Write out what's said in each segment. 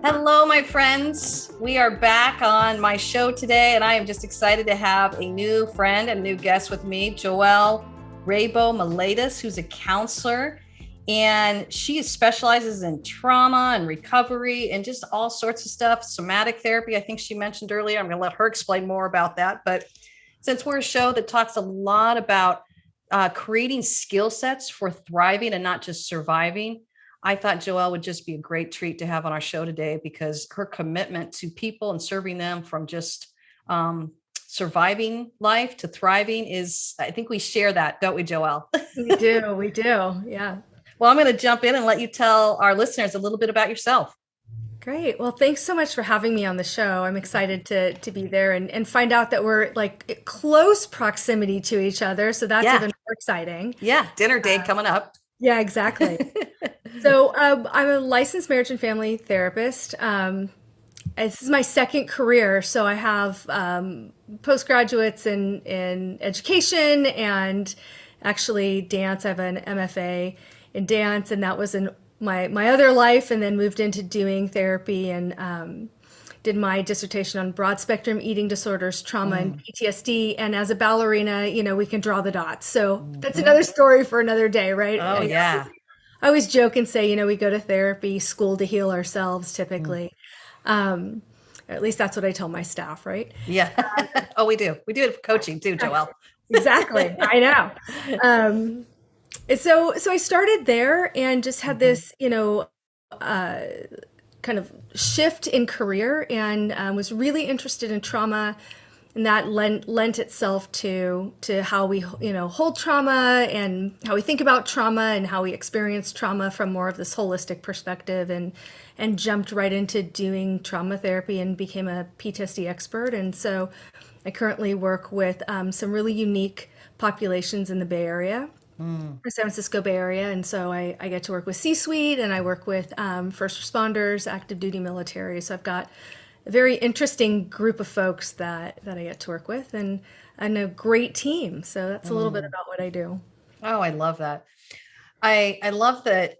Hello, my friends. We are back on my show today, and I am just excited to have a new friend and new guest with me, Joelle Rabow Maletis, who's a counselor, and she specializes in trauma and recovery and just all sorts of stuff, somatic therapy. I think she mentioned earlier. I'm going to let her explain more about that. But since we're a show that talks a lot about creating skill sets for thriving and not just surviving, I thought Joelle would just be a great treat to have on our show today because her commitment to people and serving them from just surviving life to thriving is, I think we share that, don't we, Joelle? We do. Yeah. Well, I'm going to jump in and let you tell our listeners a little bit about yourself. Great. Well, thanks so much for having me on the show. I'm excited to be there and find out that we're like close proximity to each other. So that's Yeah. even more exciting. Yeah. Dinner date coming up. Yeah, exactly. So I'm a licensed marriage and family therapist. This is my second career, so I have postgraduates in education and actually dance. I have an MFA in dance, and that was in my other life, and then moved into doing therapy and did my dissertation on broad spectrum eating disorders, trauma, and PTSD. And as a ballerina, we can draw the dots. So that's another story for another day, right? Oh, yeah. I always joke and say, we go to therapy school to heal ourselves typically. At least that's what I tell my staff, right? Yeah. Oh, we do. We do it for coaching too, Joelle. Exactly. I know. So I started there and just had this, kind of shift in career and was really interested in trauma, and that lent itself to how we hold trauma and how we think about trauma and how we experience trauma from more of this holistic perspective, and jumped right into doing trauma therapy and became a PTSD expert. And so I currently work with some really unique populations in the Bay Area, the San Francisco Bay Area. And so I get to work with C-suite, and I work with first responders, active duty military. So I've got a very interesting group of folks that I get to work with, and a great team. So that's a little bit about what I do. Oh, I love that. I love that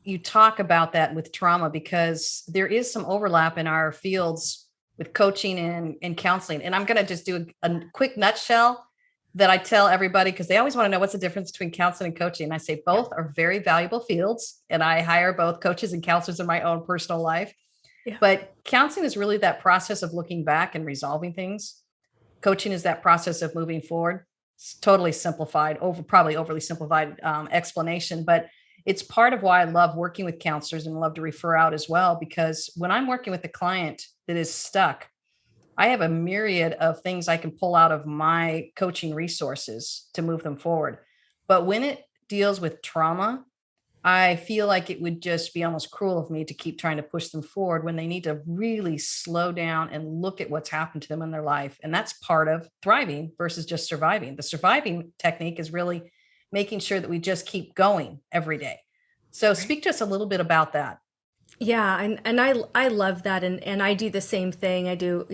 you talk about that with trauma because there is some overlap in our fields with coaching and counseling. And I'm going to just do a quick nutshell that I tell everybody because they always want to know what's the difference between counseling and coaching. And I say both are very valuable fields, and I hire both coaches and counselors in my own personal life. Yeah. But counseling is really that process of looking back and resolving things. Coaching is that process of moving forward. It's totally simplified, probably overly simplified explanation, but it's part of why I love working with counselors and love to refer out as well. Because when I'm working with a client that is stuck, I have a myriad of things I can pull out of my coaching resources to move them forward. But when it deals with trauma, I feel like it would just be almost cruel of me to keep trying to push them forward when they need to really slow down and look at what's happened to them in their life. And that's part of thriving versus just surviving. The surviving technique is really making sure that we just keep going every day. So speak to us a little bit about that. Yeah, and I love that, and I do the same thing. I do,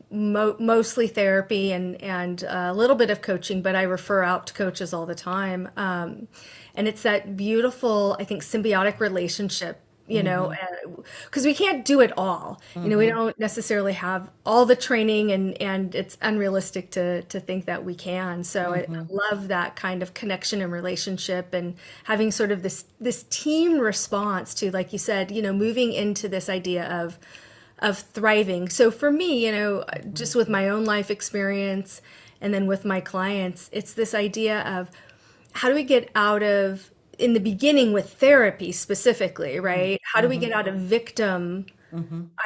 mostly therapy and a little bit of coaching, but I refer out to coaches all the time. And it's that beautiful, I think, symbiotic relationship, because we can't do it all. We don't necessarily have all the training, and it's unrealistic to think that we can. So I love that kind of connection and relationship, and having sort of this team response to, like you said, moving into this idea of thriving. So for me, just with my own life experience and then with my clients, it's this idea of how do we get out of, in the beginning with therapy specifically, right? How do we get out of victim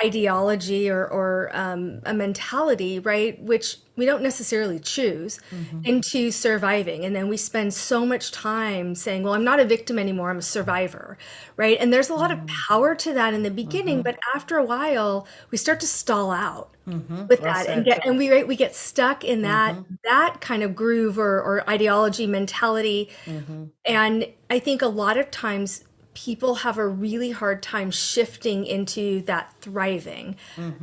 ideology or a mentality, right? Which we don't necessarily choose, into surviving. And then we spend so much time saying, well, I'm not a victim anymore, I'm a survivor, right? And there's a lot of power to that in the beginning, but after a while, we start to stall out with Well that and said. we get stuck in that kind of groove or ideology mentality. And I think a lot of times people have a really hard time shifting into that thriving.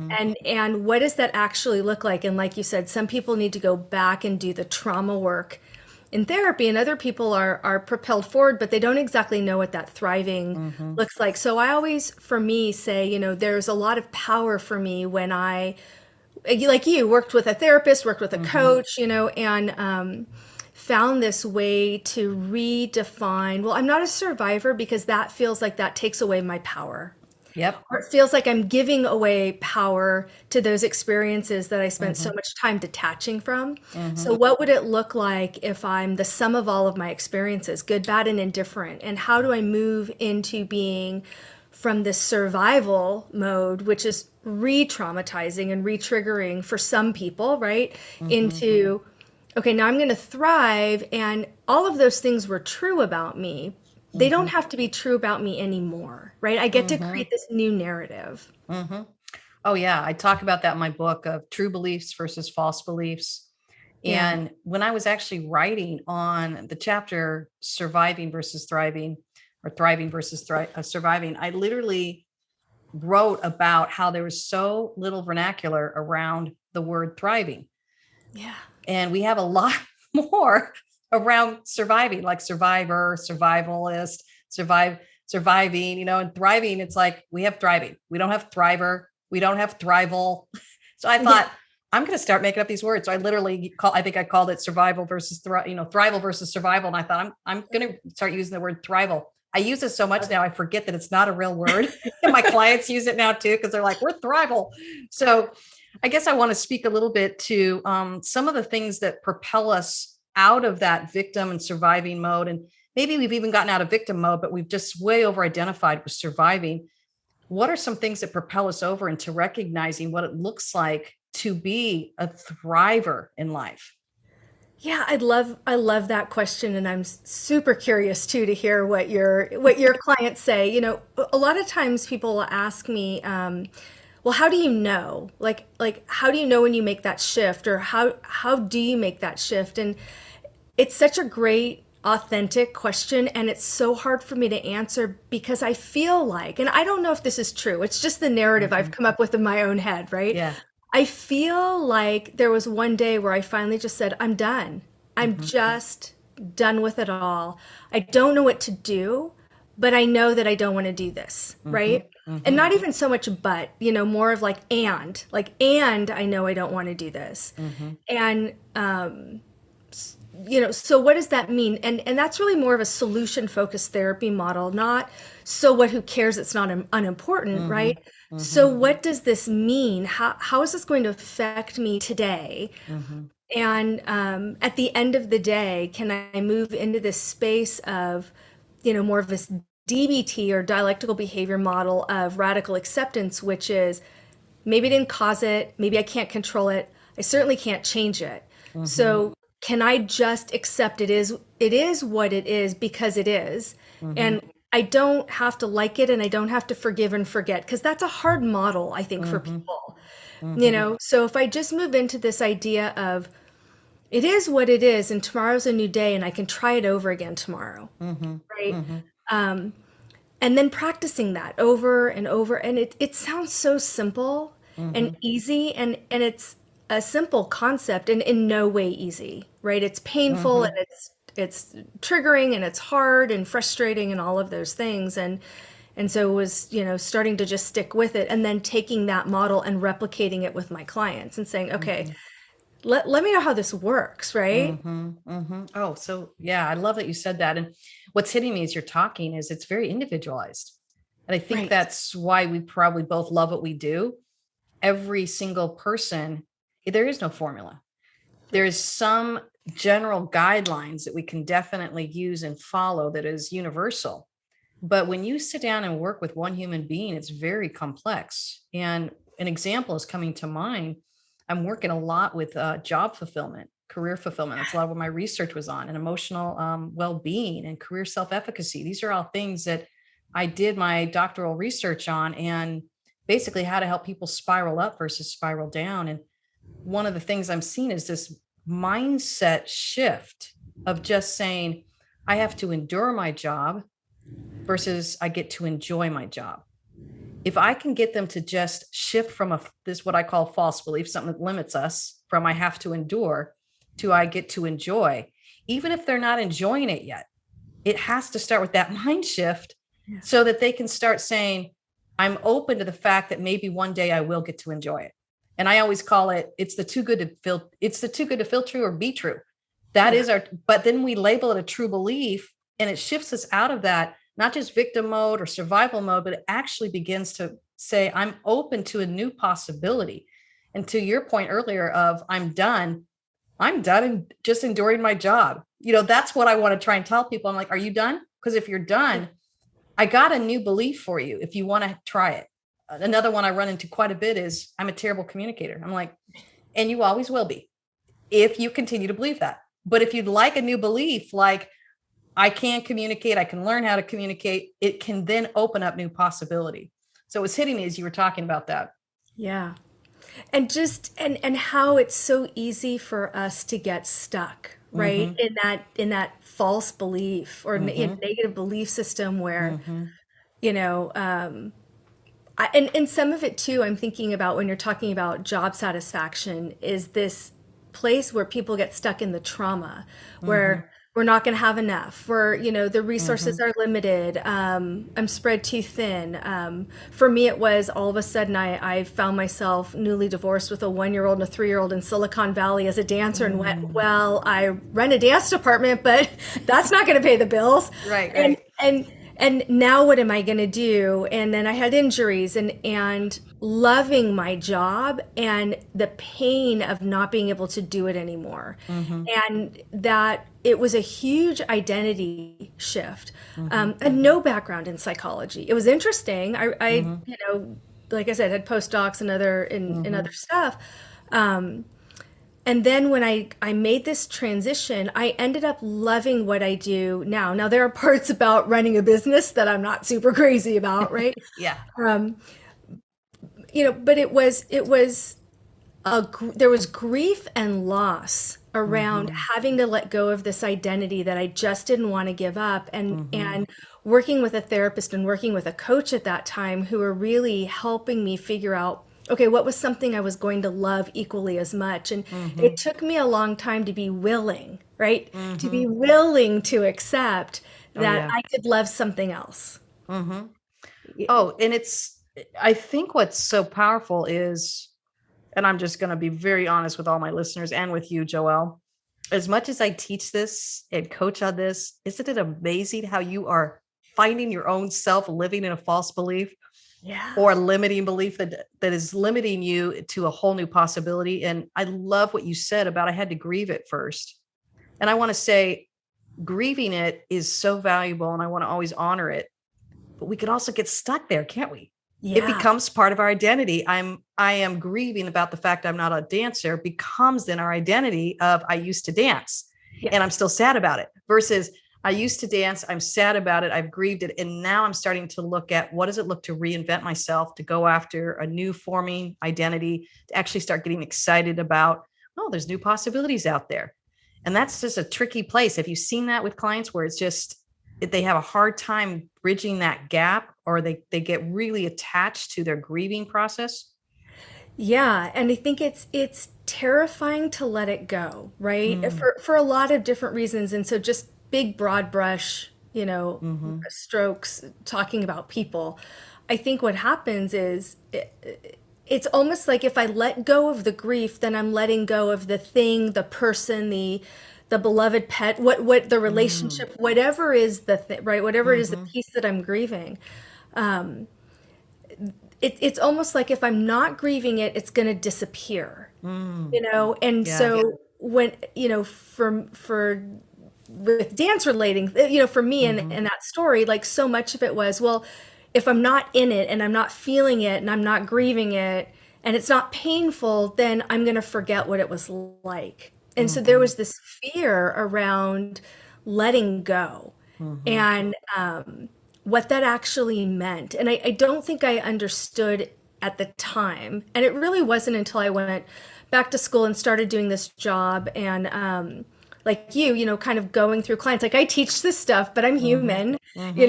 And what does that actually look like? And like you said, some people need to go back and do the trauma work in therapy, and other people are propelled forward, but they don't exactly know what that thriving Mm-hmm. looks like. So I always, for me, say, there's a lot of power for me when I, like you, worked with a therapist, worked with a Mm-hmm. coach, and found this way to redefine. Well, I'm not a survivor because that feels like that takes away my power. Yep. Or it feels like I'm giving away power to those experiences that I spent Mm-hmm. so much time detaching from. Mm-hmm. So, what would it look like if I'm the sum of all of my experiences, good, bad, and indifferent? And how do I move into being from this survival mode, which is re traumatizing and re triggering for some people, right? Mm-hmm. Into, okay, now I'm going to thrive. And all of those things were true about me. They don't Mm-hmm. have to be true about me anymore, right? I get to Mm-hmm. create this new narrative. Mm-hmm. Oh yeah, I talk about that in my book of true beliefs versus false beliefs. Yeah. And when I was actually writing on the chapter surviving versus thriving, or thriving versus surviving, I literally wrote about how there was so little vernacular around the word thriving. Yeah. And we have a lot more around surviving, like survivor, survivalist, surviving, and thriving. It's like we have thriving. We don't have thriver. We don't have thrival. So I Yeah. thought, I'm going to start making up these words. So I think I called it survival versus, thrival versus survival. And I thought, I'm going to start using the word thrival. I use it so much now, I forget that it's not a real word. And my clients use it now too, because they're like, we're thrival. So I guess I want to speak a little bit to some of the things that propel us out of that victim and surviving mode. And maybe we've even gotten out of victim mode, but we've just way over identified with surviving. What are some things that propel us over into recognizing what it looks like to be a thriver in life? Yeah, I love that question, and I'm super curious too to hear what your clients say. A lot of times people will ask me, well, how do you know? Like how do you know when you make that shift, or how do you make that shift? And it's such a great authentic question, and it's so hard for me to answer because I feel like, and I don't know if this is true, it's just the narrative I've Mhm. come up with in my own head, right? Yeah. I feel like there was one day where I finally just said, I'm done. I'm Hmm. just done with it all. I don't know what to do, but I know that I don't want to do this, Hmm. right? And Hmm. not even so much but, more of and I know I don't want to do this. Hmm. And so what does that mean? And that's really more of a solution focused therapy model, not so what, who cares, it's not unimportant, Hmm. right? So Hmm. what does this mean? How is this going to affect me today? Hmm. And at the end of the day, can I move into this space of, more of this DBT, or dialectical behavior model of radical acceptance, which is, maybe I didn't cause it, maybe I can't control it, I certainly can't change it. Hmm. So can I just accept it is what it is because it is, Hmm. and I don't have to like it, and I don't have to forgive and forget, because that's a hard model, I think, for Hmm. people. Hmm. So if I just move into this idea of it is what it is, and tomorrow's a new day, and I can try it over again tomorrow, Hmm. right? Hmm. Um, and then practicing that over and over, and it sounds so simple Hmm. and easy, and it's a simple concept, and in no way easy, right? It's painful, and Hmm. it's triggering, and it's hard and frustrating, and all of those things, and so it was, starting to just stick with it, and then taking that model and replicating it with my clients and saying, okay, Hmm. let me know how this works, right? Hmm. Hmm. Oh, so yeah, I love that you said that. And what's hitting me as you're talking is it's very individualized. And I think Right. that's why we probably both love what we do. Every single person, there is no formula. There's some general guidelines that we can definitely use and follow that is universal. But when you sit down and work with one human being, it's very complex. And an example is coming to mind. I'm working a lot with job fulfillment, career fulfillment. That's a lot of what my research was on, and emotional well-being and career self-efficacy. These are all things that I did my doctoral research on, and basically how to help people spiral up versus spiral down. And one of the things I'm seeing is this mindset shift of just saying, I have to endure my job versus I get to enjoy my job. If I can get them to just shift from this, what I call false belief, something that limits us, from I have to endure to I get to enjoy, even if they're not enjoying it yet. It has to start with that mind shift Yeah. so that they can start saying, I'm open to the fact that maybe one day I will get to enjoy it. And I always call it, it's the too good to feel true or be true. That Yeah. is our, but then we label it a true belief, and it shifts us out of that, not just victim mode or survival mode, but it actually begins to say, I'm open to a new possibility. And to your point earlier of I'm done and just enjoying my job. That's what I want to try and tell people. I'm like, are you done? Because if you're done, I got a new belief for you if you want to try it. Another one I run into quite a bit is I'm a terrible communicator. I'm like, and you always will be if you continue to believe that. But if you'd like a new belief, like I can communicate, I can learn how to communicate, it can then open up new possibility. So it was hitting me as you were talking about that. Yeah. And just and how it's so easy for us to get stuck, right? Mm-hmm. In that false belief or Mm-hmm. negative belief system where, Mm-hmm. you know, and some of it too, I'm thinking about when you're talking about job satisfaction, is this place where people get stuck in the trauma, Mm-hmm. where we're not going to have enough, where, the resources Mm-hmm. are limited. I'm spread too thin. For me, it was all of a sudden I found myself newly divorced with a 1-year-old and a 3-year-old in Silicon Valley as a dancer and went, Mm. well, I run a dance department, but that's not going to pay the bills. Right, And, right. and, and now what am I going to do? And then I had injuries and loving my job and the pain of not being able to do it anymore. Mm-hmm. And that it was a huge identity shift. Mm-hmm. And no background in psychology. It was interesting. I Mm-hmm. like I said, had postdocs and in Mm-hmm. other stuff. Um, and then when I made this transition, I ended up loving what I do now. Now there are parts about running a business that I'm not super crazy about, right? Yeah. Um, but it was there was grief and loss around Mm-hmm. having to let go of this identity that I just didn't want to give up, and Mm-hmm. and working with a therapist and working with a coach at that time who were really helping me figure out, okay, what was something I was going to love equally as much. And Mm-hmm. it took me a long time to be willing, right? To Mm-hmm. be willing to accept Oh that yeah. I could love something else. Mm-hmm. Oh, and I think what's so powerful is, and I'm just going to be very honest with all my listeners and with you, Joelle, as much as I teach this and coach on this, isn't it amazing how you are finding your own self living in a false belief Yeah. or a limiting belief that is limiting you to a whole new possibility? And I love what you said about I had to grieve it first. And I want to say grieving it is so valuable and I want to always honor it. But we can also get stuck there, can't we? It Yeah. becomes part of our identity. I am grieving about the fact I'm not a dancer becomes then our identity of I used to dance Yeah. and I'm still sad about it versus I used to dance. I'm sad about it. I've grieved it. And now I'm starting to look at what does it look to reinvent myself, to go after a new forming identity, to actually start getting excited about, oh, there's new possibilities out there. And that's just a tricky place. Have you seen that with clients where it's just, they have a hard time bridging that gap or they get really attached to their grieving process? Yeah, and I think it's terrifying to let it go, right? Mm, For a lot of different reasons. And so just big broad brush, mm-hmm, strokes talking about people. I think what happens is it's almost like if I let go of the grief, then I'm letting go of the thing, the person, the beloved pet, what the mm, relationship, whatever is the thing, right? Whatever it is the mm-hmm, piece that I'm grieving. It's almost like if I'm not grieving it, it's going to disappear, mm. And Yeah. so when, for with dance relating, for me and Mm-hmm, and that story, like so much of it was, well, if I'm not in it and I'm not feeling it and I'm not grieving it and it's not painful, then I'm going to forget what it was like. And so there mm-hmm, was this fear around letting go mm-hmm, and what that actually meant. And I don't think I understood at the time. And it really wasn't until I went back to school and started doing this job and like kind of going through clients. Like I teach this stuff, but I'm mm-hmm, human. mm-hmm.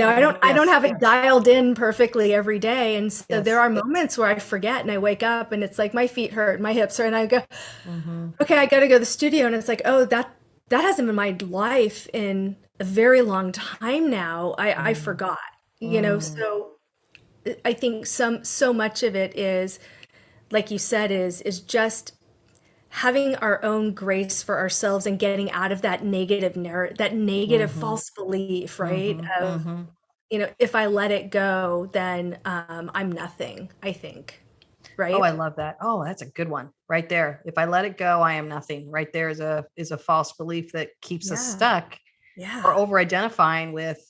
I don't Yes. have it dialed in perfectly every day. And so there Yes. are moments where I forget and I wake up and it's like my feet hurt, my hips hurt, and I go, Mm-hmm, okay, I got to go to the studio. And it's like, oh, that hasn't been my life in a very long time now. I Mm, forgot, mm, so I think so much of it is, like you said, is just having our own grace for ourselves and getting out of that that negative mhm, false belief, right? mhm, Of, mhm. if I let it go, then I'm nothing, I think, Oh, right? I love that. Oh, that's a good one right there. If I let it go, I am nothing. Right there is a false belief that keeps us Yeah. stuck or Yeah. over identifying with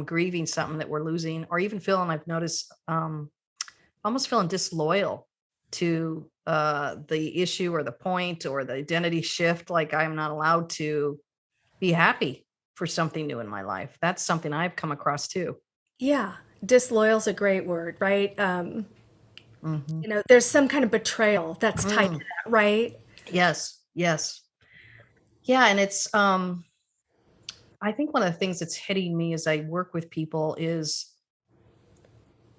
grieving something that we're losing, or even feeling, I've noticed, almost feeling disloyal to the issue or the point or the identity shift. Like I'm not allowed to be happy for something new in my life. That's something I've come across too. Yeah. Disloyal's a great word, right? Hmm. There's some kind of betrayal that's tied to Mm, that, right? yes, yes. Yeah, and it's I think one of the things that's hitting me as I work with people is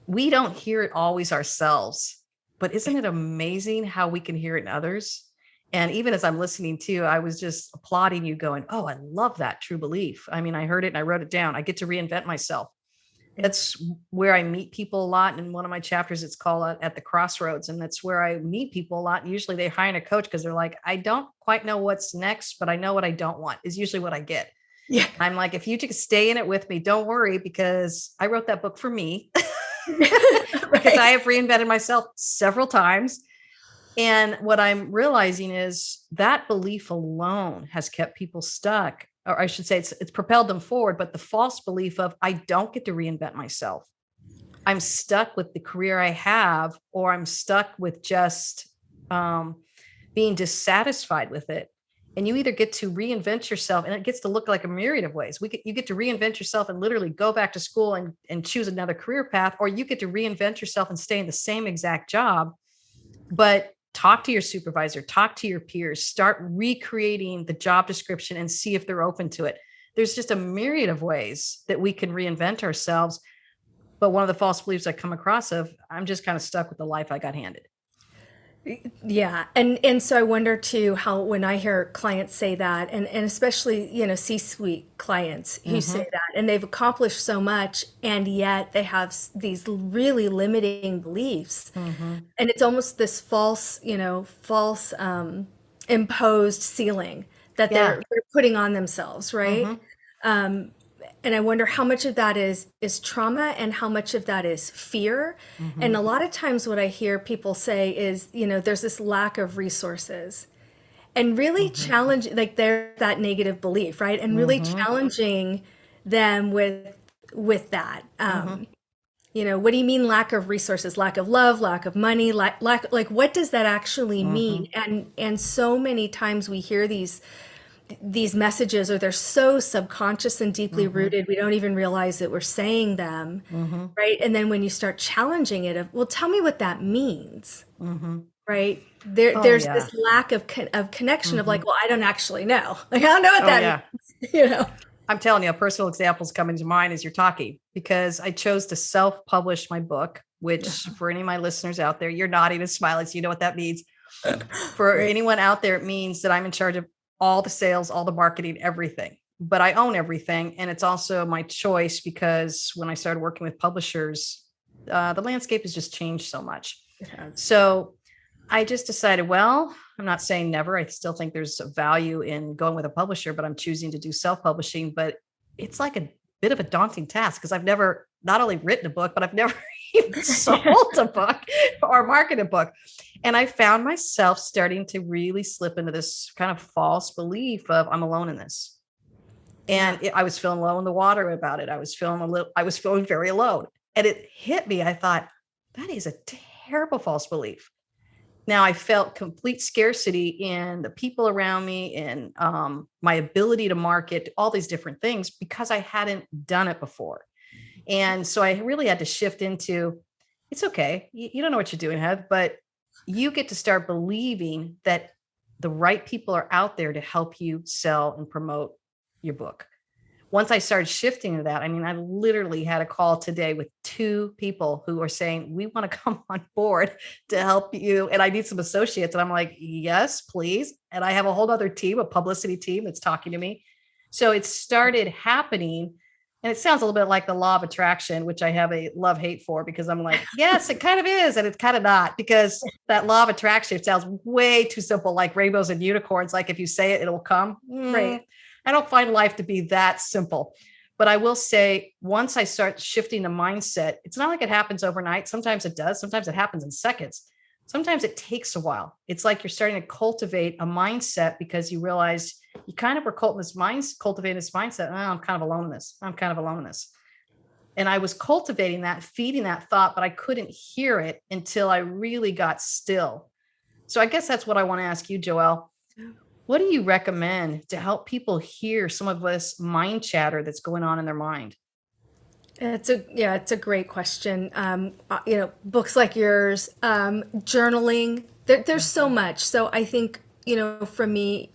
we don't hear it always ourselves, but isn't it amazing how we can hear it in others? And even as I'm listening to you, I was just applauding you, going, "Oh, I love that true belief." I mean, I heard it and I wrote it down. I get to reinvent myself. Yeah. That's where I meet people a lot. In one of my chapters, it's called At the Crossroads. And that's where I meet people a lot. And usually they hire a coach because they're like, I don't quite know what's next, but I know what I don't want, is usually what I get. Yeah. I'm like, if you just stay in it with me, don't worry, because I wrote that book for me, because I Right. have reinvented myself several times. And what I'm realizing is that belief alone has kept people stuck, or I should say it's propelled them forward. But the false belief of I don't get to reinvent myself. I'm stuck with the career I have, or I'm stuck with just um, being dissatisfied with it. And you either get to reinvent yourself, and it gets to look like a myriad of ways. You get to reinvent yourself and literally go back to school and choose another career path, or you get to reinvent yourself and stay in the same exact job, but talk to your supervisor, talk to your peers, start recreating the job description and see if they're open to it. There's just a myriad of ways that we can reinvent ourselves. But one of the false beliefs I come across of, I'm just kind of stuck with the life I got handed. Yeah, and so I wonder too how when I hear clients say that, and especially C-suite clients who say Mm-hmm. that, and they've accomplished so much, and yet they have these really limiting beliefs, Mm-hmm. and it's almost this false imposed ceiling that Yeah. they're putting on themselves, right? Mm-hmm. Um, and I wonder how much of that is trauma and how much of that is fear. Mm-hmm. And a lot of times what I hear people say is, there's this lack of resources and really Mm-hmm. challenge like there's that negative belief, right? And really Mm-hmm. challenging them with that. Mm-hmm. What do you mean lack of resources, lack of love, lack of money, lack like what does that actually Mm-hmm. mean? And so many times we hear these messages, or they're so subconscious and deeply Mm-hmm. rooted we don't even realize that we're saying them, Mm-hmm. right? And then when you start challenging it of, well, tell me what that means, Mm-hmm. right? Oh There's yeah. this lack of connection of Mm-hmm. like, well, I don't actually know. Like, I don't know what Oh that yeah. means, you know? I'm telling you, a personal examples coming to mind as you're talking, because I chose to self-publish my book, which for any of my listeners out there, you're nodding and smiling, so you know what that means. For Right. anyone out there, it means that I'm in charge of all the sales, all the marketing, everything. But I own everything. And it's also my choice because when I started working with publishers, the landscape has just changed so much. It has. So I just decided, well, I'm not saying never. I still think there's a value in going with a publisher, but I'm choosing to do self publishing. But it's like a bit of a daunting task because I've never not only written a book, but I've never even sold a book or marketed a book. And I found myself starting to really slip into this kind of false belief of I'm alone in this. Yeah. I was feeling low in the water about it. I was feeling very alone. And it hit me. I thought, that is a terrible false belief. Now I felt complete scarcity in the people around me and my ability to market all these different things because I hadn't done it before. And so I really had to shift into it's okay. You don't know what you're doing, Heath, but you get to start believing that the right people are out there to help you sell and promote your book. once I started shifting to that, I mean, I literally had a call today with 2 people who are saying, we want to come on board to help you. And I need some associates. And I'm like, yes, please. And I have a whole other team, a publicity team that's talking to me. So it started happening. And it sounds a little bit like the law of attraction, which I have a love hate for, because I'm like, yes, it kind of is. And it's kind of not, because that law of attraction, it sounds way too simple, like rainbows and unicorns. Like if you say it, it'll come. Right. I don't find life to be that simple. But I will say, once I start shifting the mindset, it's not like it happens overnight. Sometimes it does. Sometimes it happens in seconds. Sometimes it takes a while. It's like you're starting to cultivate a mindset, because you realize you kind of were cultivating this mindset. Oh, I'm kind of alone in this. I'm kind of alone in this. And I was cultivating that, feeding that thought, but I couldn't hear it until I really got still. So I guess that's what I want to ask you, Joelle. What do you recommend to help people hear some of this mind chatter that's going on in their mind? It's a great question. Books like yours, journaling. There's so much. So I think, for me,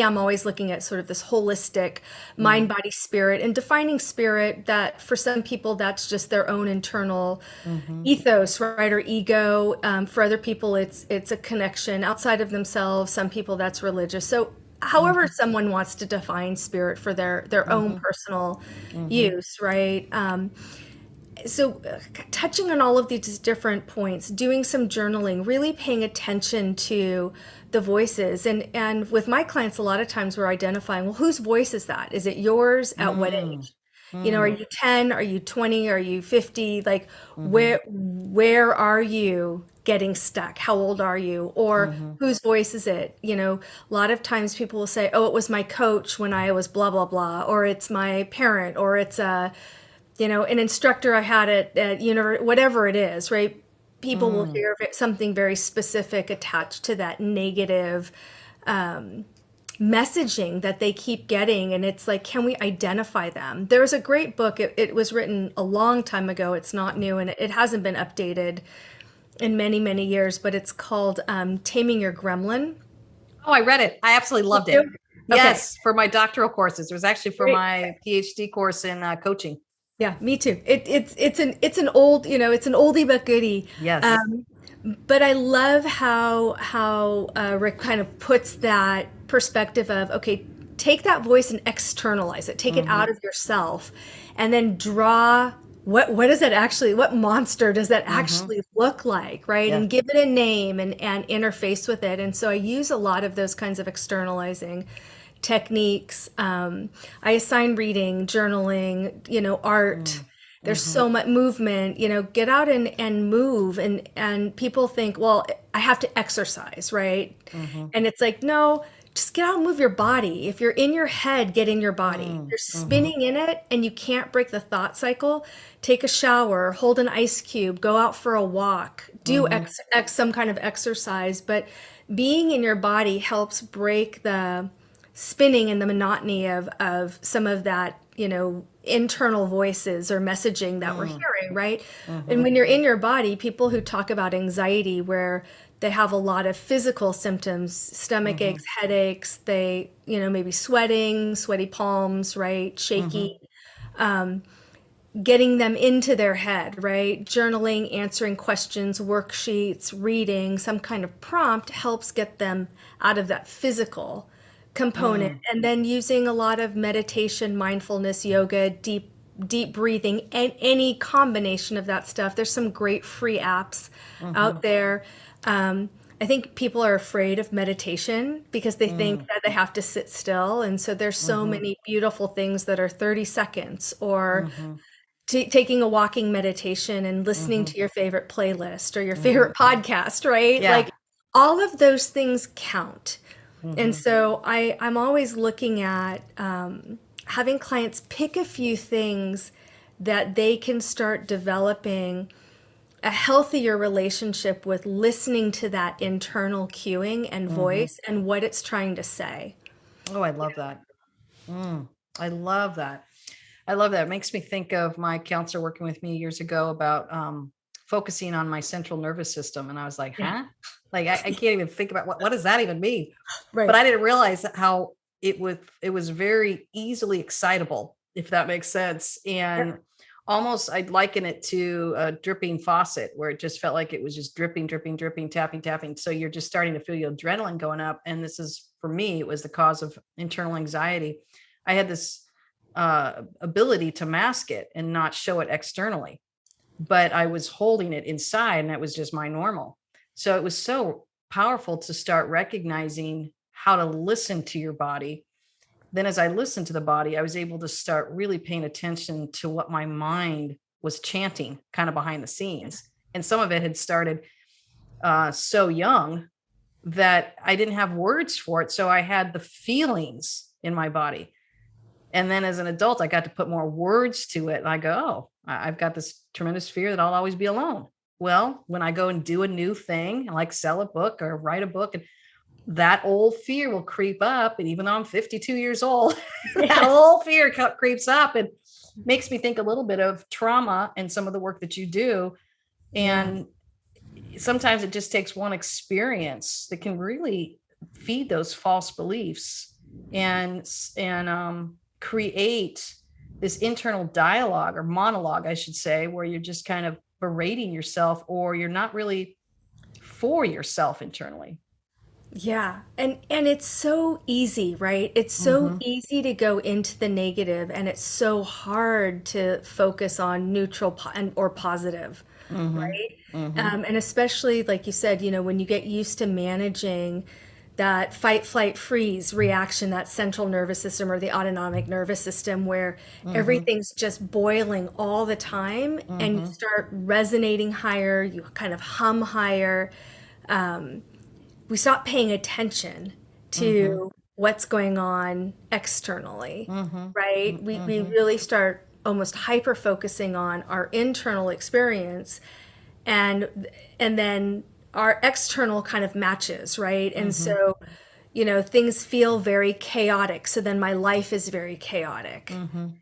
I'm always looking at sort of this holistic mind, body, spirit, and defining spirit, that for some people that's just their own internal Mm-hmm. ethos, right, or ego. For other people, it's a connection outside of themselves. Some people that's religious. So however Mm-hmm. someone wants to define spirit for their own Mm-hmm. personal Mm-hmm. use, right? So touching on all of these different points, doing some journaling, really paying attention to the voices. And with my clients, a lot of times we're identifying, well, whose voice is that? Is it yours? At what age? Are Mm-hmm. you 10? Are you 20? Are you 50? Like, Mm-hmm. where are you getting stuck? How old are you? Or Mm-hmm. whose voice is it? A lot of times people will say, oh, it was my coach when I was blah, blah, blah, or it's my parent, or it's an instructor I had at university, whatever it is, right? People will Mm-hmm. hear something very specific attached to that negative messaging that they keep getting. And it's like, can we identify them? There's a great book. It was written a long time ago. It's not new, and it hasn't been updated in many, many years, but it's called Taming Your Gremlin. Oh, I read it. I absolutely loved it. Okay, Yes, for my doctoral courses. It was actually for great. my PhD course in coaching. Yeah, me too. It's an old, it's an oldie but goodie. Yes. But I love how Rick kind of puts that perspective of, okay, take that voice and externalize it, take it Mm-hmm. out of yourself, and then draw what does that actually, what monster does that Mm-hmm. actually look like, right? Yeah. And give it a name and interface with it. And so I use a lot of those kinds of externalizing techniques. I assign reading, journaling, art. There's Mm-hmm. so much movement, get out and move. And people think, well, I have to exercise, right? Mm-hmm. And it's like, no, just get out and move your body. If you're in your head, get in your body. You're Mm-hmm. spinning in it and you can't break the thought cycle. Take a shower, hold an ice cube, go out for a walk, do Mm-hmm. some kind of exercise. But being in your body helps break the spinning and the monotony of some of that, internal voices or messaging that we're hearing, right? And Mm-hmm. when you're in your body, people who talk about anxiety, where they have a lot of physical symptoms, stomach Mm-hmm. aches, headaches, they, maybe sweating, sweaty palms, right? Mm-hmm. Shaky, getting them into their head, right? Journaling, answering questions, worksheets, reading, some kind of prompt helps get them out of that physical component. Mm-hmm. And then using a lot of meditation, mindfulness, yoga, deep breathing, and any combination of that stuff. There's some great free apps Mm-hmm. out there. I think people are afraid of meditation because they think that they have to sit still. And so there's so Mm-hmm. many beautiful things that are 30 seconds, or Mm-hmm. taking a walking meditation and listening Mm-hmm. to your favorite playlist or your Mm-hmm. favorite podcast, right? Yeah. Like, all of those things count. And Mm-hmm. so I'm always looking at having clients pick a few things that they can start developing a healthier relationship with, listening to that internal cueing and Mm-hmm. voice and what it's trying to say. Oh, I love that. Mm. I love that. I love that. It makes me think of my counselor working with me years ago about focusing on my central nervous system. And I was like, Yeah, huh? Like I can't even think about what does that even mean? But right. I didn't realize how it was very easily excitable if that makes sense. And almost I'd liken it to a dripping faucet where it just felt like it was just dripping, dripping, dripping, tapping, tapping. So you're just starting to feel your adrenaline going up. And this is, for me, it was the cause of internal anxiety. I had this ability to mask it and not show it externally, but I was holding it inside, and that was just my normal. So it was so powerful to start recognizing how to listen to your body. Then as I listened to the body, I was able to start really paying attention to what my mind was chanting kind of behind the scenes. And some of it had started so young that I didn't have words for it. So I had the feelings in my body. And then as an adult, I got to put more words to it. And I go, oh, I've got this tremendous fear that I'll always be alone. Well, when I go and do a new thing, like sell a book or write a book, and that old fear will creep up. And even though I'm 52 years old, that old fear creeps up and makes me think a little bit of trauma and some of the work that you do. And sometimes it just takes one experience that can really feed those false beliefs and create this internal dialogue, or monologue, I should say, where you're just kind of berating yourself, or you're not really for yourself internally. Yeah. And it's so easy, right? It's so easy to go into the negative, and it's so hard to focus on neutral or positive, right? And especially like you said, when you get used to managing that fight, flight, freeze reaction, that central nervous system or the autonomic nervous system, where everything's just boiling all the time, and you start resonating higher, you kind of hum higher. We stop paying attention to what's going on externally, right? We really start almost hyper focusing on our internal experience, and then our external kind of matches, right? And so, things feel very chaotic. So then my life is very chaotic, and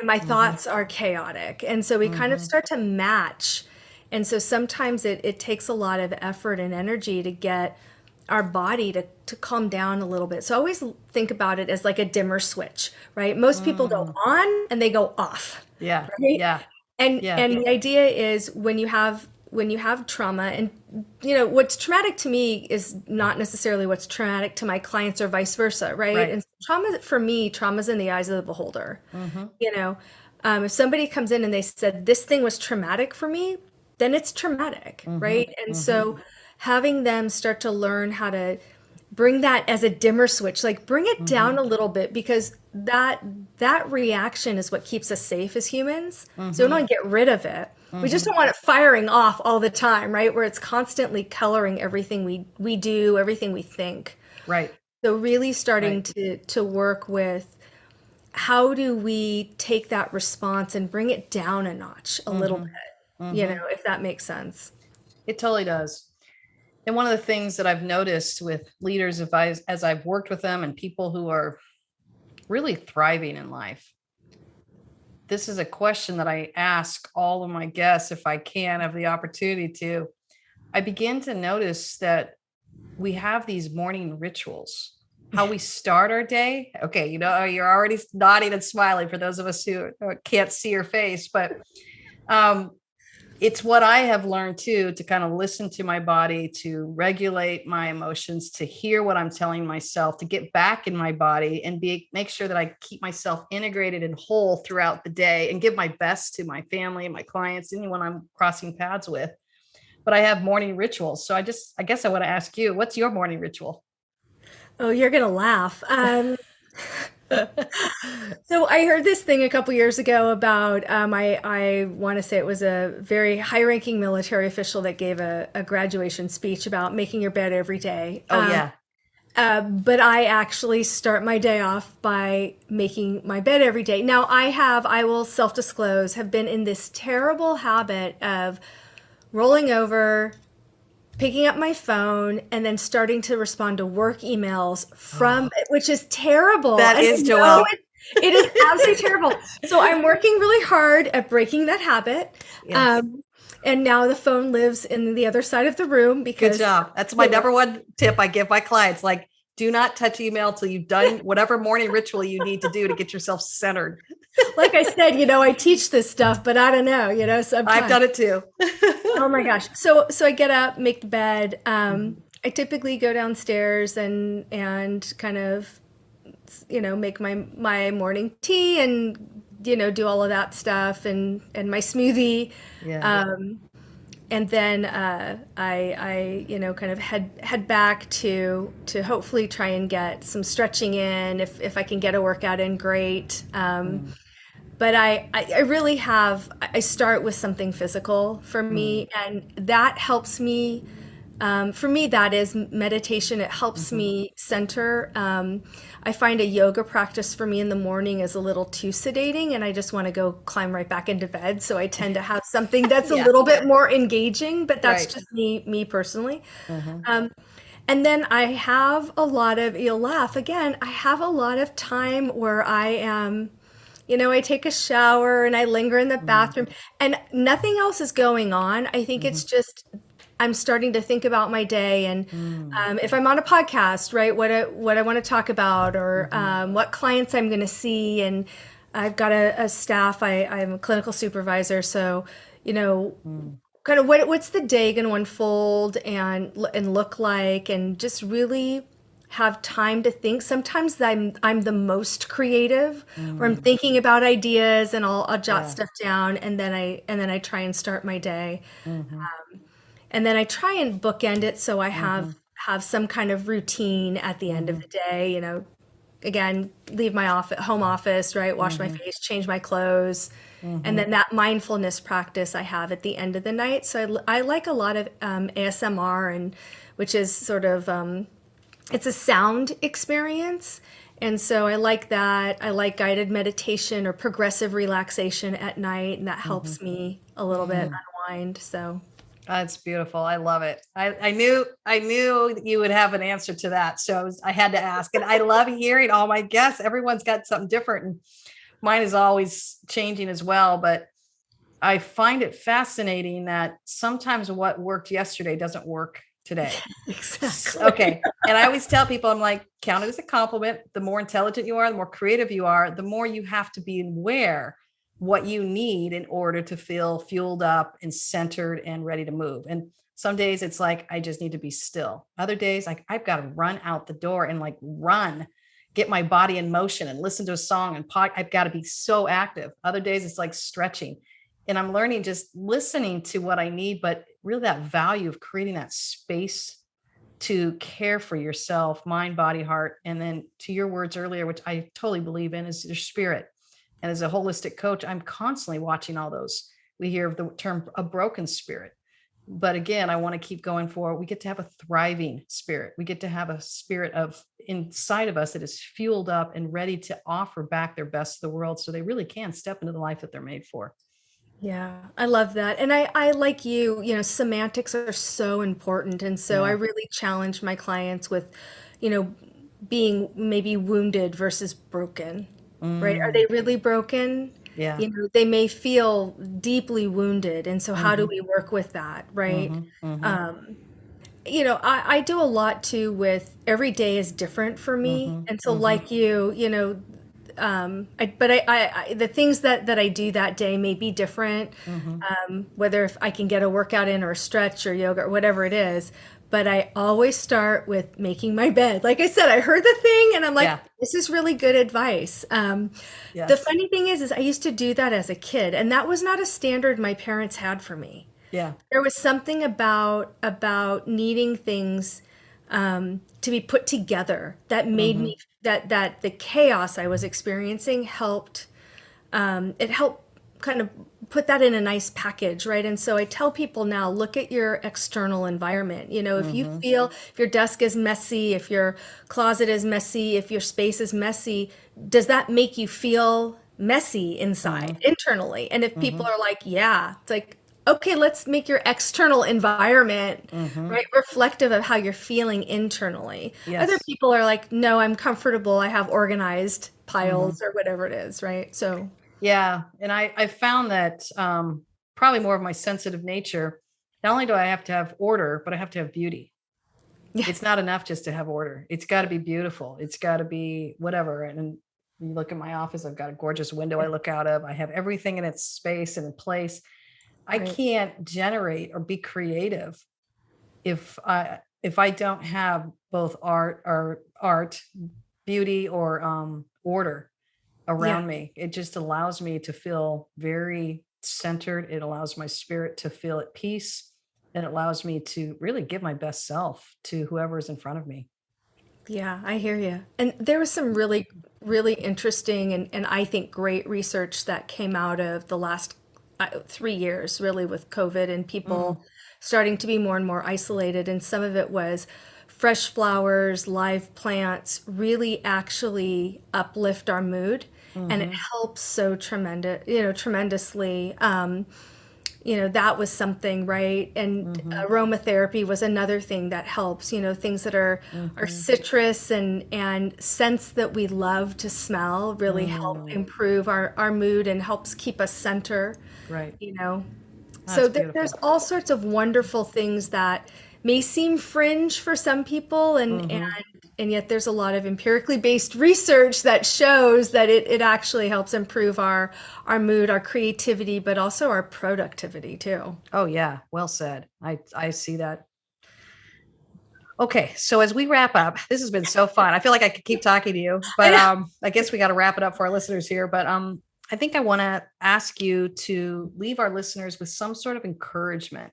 my thoughts are chaotic. And so we kind of start to match. And so sometimes it takes a lot of effort and energy to get our body to calm down a little bit. So I always think about it as like a dimmer switch, right? Most people go on and they go off. Yeah. Right? Yeah. And the idea is when you have trauma, and what's traumatic to me is not necessarily what's traumatic to my clients, or vice versa, right? And trauma's in the eyes of the beholder. If somebody comes in and they said this thing was traumatic for me, then it's traumatic, right? And so having them start to learn how to bring that as a dimmer switch, like bring it down a little bit, because that reaction is what keeps us safe as humans. So we don't want to get rid of it. We just don't want it firing off all the time, right? Where it's constantly coloring everything we do, everything we think. Right. So really starting to work with, how do we take that response and bring it down a notch a little bit, if that makes sense. It totally does. And one of the things that I've noticed with leaders, as I've worked with them and people who are really thriving in life, this is a question that I ask all of my guests, if I can have the opportunity to. I begin to notice that we have these morning rituals, how we start our day. Okay, you're already nodding and smiling for those of us who can't see your face, but it's what I have learned too, to kind of listen to my body, to regulate my emotions, to hear what I'm telling myself, to get back in my body and make sure that I keep myself integrated and whole throughout the day, and give my best to my family and my clients, anyone I'm crossing paths with. But I have morning rituals. So I guess I want to ask you, what's your morning ritual? Oh, you're going to laugh. So I heard this thing a couple years ago about, I want to say it was a very high-ranking military official that gave a graduation speech about making your bed every day. Oh, yeah. But I actually start my day off by making my bed every day. Now I will self-disclose, have been in this terrible habit of rolling over, picking up my phone, and then starting to respond to work emails from, which is terrible. That is, Joelle. It is absolutely terrible. So I'm working really hard at breaking that habit. Yes. And now the phone lives in the other side of the room, because good job. That's my number one tip I give my clients. Like, Do not touch email till you've done whatever morning ritual you need to do to get yourself centered. Like I said, I teach this stuff, but I don't know, I've sometimes. done it too. Oh my gosh. So I get up, make the bed. I typically go downstairs and kind of, make my morning tea and, do all of that stuff and my smoothie. Yeah. Um, and then kind of head back to hopefully try and get some stretching in. If I can get a workout in, great. Mm, But I really I start with something physical for mm, me, and that helps me. For me, that is meditation. It helps mhm. me center. I find a yoga practice for me in the morning is a little too sedating, and I just want to go climb right back into bed. So I tend to have something that's a Yeah. little bit more engaging, but that's Right. just me personally. Uh-huh. Um, and then I have a lot of, you'll laugh again, I have a lot of time where I am, I take a shower and I linger in the Mm, bathroom and nothing else is going on. I think it's mhm, just, I'm starting to think about my day and mm, if I'm on a podcast, right, what I want to talk about or mhm, what clients I'm going to see. And I've got a staff, I'm a clinical supervisor. So, you know, mm, kind of what's the day going to unfold and look like and just really have time to think. Sometimes I'm the most creative where I'm mm. thinking about ideas and I'll jot Yeah. stuff down and then I try and start my day. Mhm, And then I try and bookend it so I mhm, have some kind of routine at the end of mhm, the day, again, leave my home office, right? Wash my mhm, face, change my clothes. And mhm, then that mindfulness practice I have at the end of the night. So I like a lot of ASMR, and which is sort of it's a sound experience. And so I like that. I like guided meditation or progressive relaxation at night, and that mhm, helps me a little bit mm. unwind. So That's beautiful. I love it. I knew you would have an answer to that. So I had to ask. And I love hearing all my guests. Everyone's got something different. And mine is always changing as well. But I find it fascinating that sometimes what worked yesterday doesn't work today. exactly. Okay. And I always tell people, I'm like, count it as a compliment. The more intelligent you are, the more creative you are, the more you have to be aware what you need in order to feel fueled up and centered and ready to move. And some days it's like, I just need to be still. Other days, like, I've got to run out the door and like run, get my body in motion and listen to a song and I've got to be so active. Other days it's like stretching. And I'm learning just listening to what I need, but really that value of creating that space to care for yourself, mind, body, heart. And then to your words earlier, which I totally believe in, is your spirit. And as a holistic coach, I'm constantly watching all those. We hear of the term a broken spirit. But again, I want to keep going forward. We get to have a thriving spirit. We get to have a spirit of inside of us that is fueled up and ready to offer back their best to the world so they really can step into the life that they're made for. Yeah, I love that. And I like semantics are so important. And so I Yeah. really challenge my clients with, you know, being maybe wounded versus broken, right? Are Mm, they really broken? yeah. They may feel deeply wounded. And so how do Hmm. we work with that, right? Hmm. Hmm. Um, I do a lot too with every day is different for me. Hmm. And so Hmm. like the things that I do that day may be different, Hmm. whether if I can get a workout in or a stretch or yoga or whatever it is. But I always start with making my bed. Like I said, I heard the thing and I'm like, Yeah. this is really good advice. The Yes. funny thing is I used to do that as a kid, and that was not a standard my parents had for me. Yeah. There was something about needing things to be put together that made Hmm. me that the chaos I was experiencing helped it helped kind of put that in a nice package, right? And so I tell people now, look at your external environment. If you Hmm. feel if your desk is messy, if your closet is messy, if your space is messy, does that make you feel messy inside, Hmm. internally? And if Hmm. people are like, yeah, it's like, okay, let's make your external environment, Hmm. right, reflective of how you're feeling internally. Other Yes. people are like, no, I'm comfortable. I have organized Hmm. piles or whatever it is, right? So, Yeah. And I found that probably more of my sensitive nature, not only do I have to have order, but I have to have beauty. Yeah. It's not enough just to have order. It's got to be beautiful. It's got to be whatever. And you look at my office, I've got a gorgeous window I look out of. I have everything in its space and in place. I Right. can't generate or be creative if I don't have both art, beauty, or order Yeah. around me. It just allows me to feel very centered. It allows my spirit to feel at peace. And it allows me to really give my best self to whoever is in front of me. Yeah, I hear you. And there was some really, really interesting and I think great research that came out of the last 3 years, really, with COVID and Mm, people starting to be more and more isolated. And some of it was fresh flowers, live plants really actually uplift our mood. And it mhm, helps so tremendously. That was something, right? And mhm, aromatherapy was another thing that helps, things that are mhm, citrus and scents that we love to smell really help mm. improve our mood and helps keep us center, Right. you know. So That's there's beautiful. all sorts of wonderful things that may seem fringe for some people, Mhm. and yet there's a lot of empirically based research that shows that it actually helps improve our mood, our creativity, but also our productivity too. Oh yeah, well said. I see that. Okay, so as we wrap up, this has been so fun. I feel like I could keep talking to you, I but know. I guess we got to wrap it up for our listeners here. But I think I want to ask you to leave our listeners with some sort of encouragement.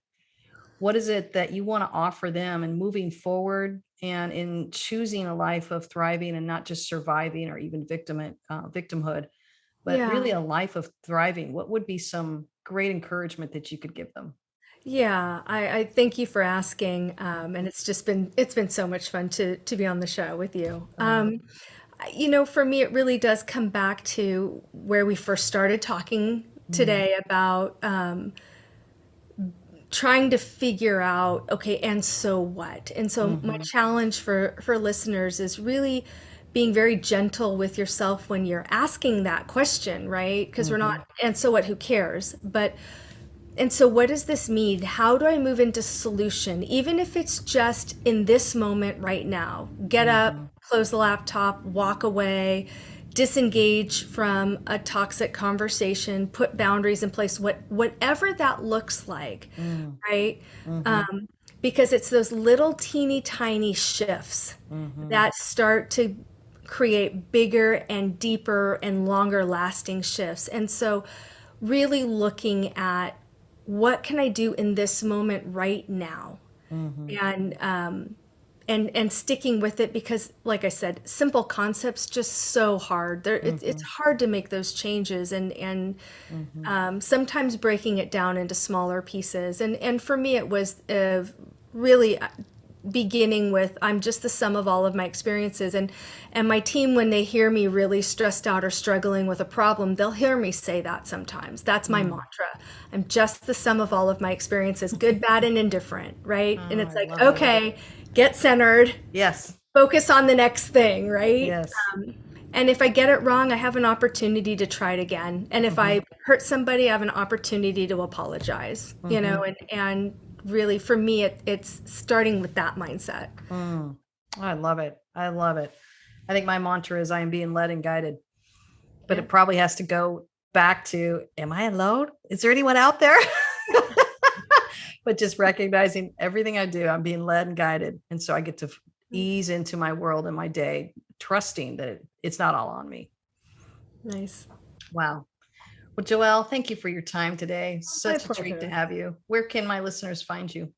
What is it that you want to offer them in moving forward and in choosing a life of thriving and not just surviving or even victimhood, but Yeah. really a life of thriving? What would be some great encouragement that you could give them? Yeah, I thank you for asking, and it's been so much fun to be on the show with you. Uh, For me, it really does come back to where we first started talking mm, today about trying to figure out, okay, and so what? And so my mhm, challenge for listeners is really being very gentle with yourself when you're asking that question, right? Because we're not, mhm, and so what? Who cares? But and so, what does this mean? How do I move into solution, even if it's just in this moment right now? Get up, mhm, close the laptop, walk away, disengage from a toxic conversation, put boundaries in place, whatever that looks like, mm, right? mhm, Um, because it's those little teeny tiny shifts mhm, that start to create bigger and deeper and longer lasting shifts. And so, really looking at what can I do in this moment right now, mhm, and and sticking with it because, like I said, simple concepts just so hard. It's mhm, hard to make those changes, and mhm, sometimes breaking it down into smaller pieces. And for me, it was really beginning with I'm just the sum of all of my experiences, and my team, when they hear me really stressed out or struggling with a problem, they'll hear me say that sometimes. That's my mm. mantra. I'm just the sum of all of my experiences, good, bad, and indifferent, right? And Oh, it's I like, love that. okay, get centered, Yes, focus on the next thing, right? yes. And if I get it wrong, I have an opportunity to try it again. And if Mhm, I hurt somebody, I have an opportunity to apologize, mhm, and really for me, it's starting with that mindset. mm. I love it. I love it. I think my mantra is I am being led and guided, but Yeah. it probably has to go back to, am I alone? Is there anyone out there? But just recognizing everything I do, I'm being led and guided. And so I get to Nice. ease into my world and my day, trusting that it's not all on me. Nice. Wow. Well, Joelle, thank you for your time today. My Such a treat to pleasure. have you. Where can my listeners find you?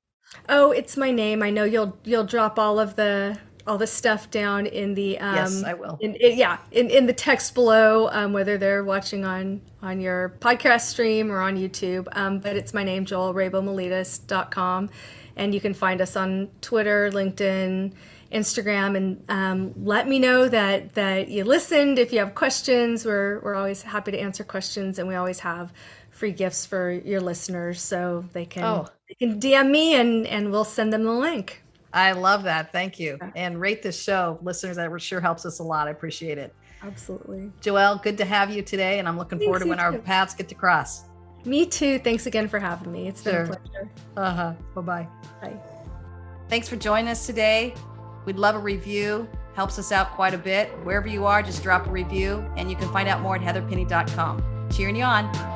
Oh, it's my name. I know you'll drop all the stuff down in the Yes, I will. in the text below, whether they're watching on your podcast stream or on YouTube. But it's my name, joellerabowmaletis.com, and you can find us on Twitter, LinkedIn, Instagram, and let me know that you listened. If you have questions, we're always happy to answer questions, and we always have free gifts for your listeners, so Oh, they can DM me and we'll send them the link. I love that. Thank you. Yeah, And rate this show, listeners. That sure helps us a lot. I appreciate it. absolutely. Joelle, good to have you today. And I'm looking forward Thanks, to you when our too. paths get to cross. Me too. Thanks again for having me. It's been a Sure. pleasure. Uh huh. Bye bye. Bye. Thanks for joining us today. We'd love a review. Helps us out quite a bit. Wherever you are, just drop a review, and you can find out more at heatherpenny.com. Cheering you on.